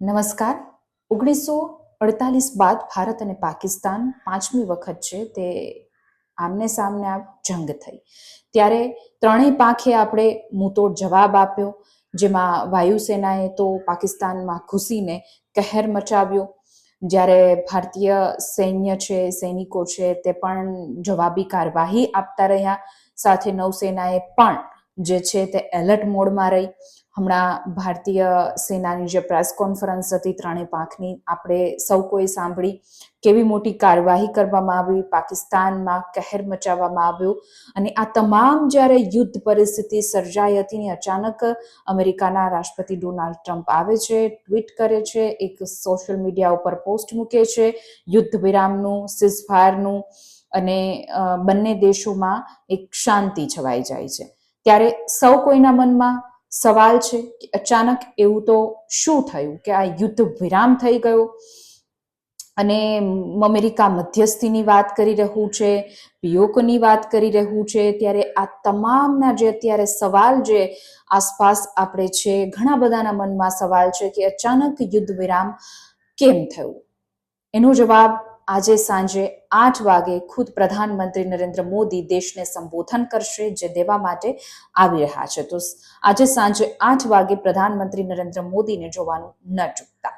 નમસ્કાર. 1948 બાદ ભારત અને પાકિસ્તાન પાંચમી વખત છે તે આમને સામને આ જંગ થઈ, ત્યારે ત્રણેય પાંખે આપણે મુંતોડ જવાબ આપ્યો, જેમાં વાયુસેનાએ તો પાકિસ્તાનમાં ઘૂસીને કહેર મચાવ્યો, જ્યારે ભારતીય સૈન્ય છે, સૈનિકો છે તે પણ જવાબી કાર્યવાહી આપતા રહ્યા, સાથે નૌસેનાએ પણ જે છે તે એલર્ટ મોડમાં રહી. હમણાં ભારતીય સેનાની જે પ્રેસ કોન્ફરન્સ હતી ત્રણેય પાંખની, આપણે સૌ કોઈ સાંભળી. કેવી મોટી કાર્યવાહી કરવામાં આવી, પાકિસ્તાનમાં કહેર મચાવવામાં આવ્યો. અને આ તમામ જ્યારે યુદ્ધ પરિસ્થિતિ સર્જાઈ હતી ને અચાનક અમેરિકાના રાષ્ટ્રપતિ ડોનાલ્ડ ટ્રમ્પ આવે છે, ટ્વીટ કરે છે, એક સોશિયલ મીડિયા ઉપર પોસ્ટ મૂકે છે યુદ્ધ વિરામનું, સીઝફાયરનું, અને બંને દેશોમાં એક શાંતિ છવાઈ જાય છે. ત્યારે સૌ કોઈના મનમાં સવાલ છે કે અચાનક એવું તો શું થયું કે આ યુદ્ધ વિરામ થઈ ગયો, અને અમેરિકા મધ્યસ્થીની વાત કરી રહ્યું છે, પીઓકેની વાત કરી રહ્યું છે. ત્યારે આ તમામના જે અત્યારે સવાલ જે આસપાસ આપણે છે, ઘણા બધાના મનમાં સવાલ છે કે અચાનક યુદ્ધ વિરામ કેમ થયું. એનો જવાબ આજે સાંજે 8 વાગે ખુદ પ્રધાનમંત્રી નરેન્દ્ર મોદી દેશને સંબોધન કરશે, જે દેવા માટે આવી રહ્યા છે. તો આજે સાંજે 8 વાગે પ્રધાનમંત્રી નરેન્દ્ર મોદીને જોવાનું ન ચૂકતા.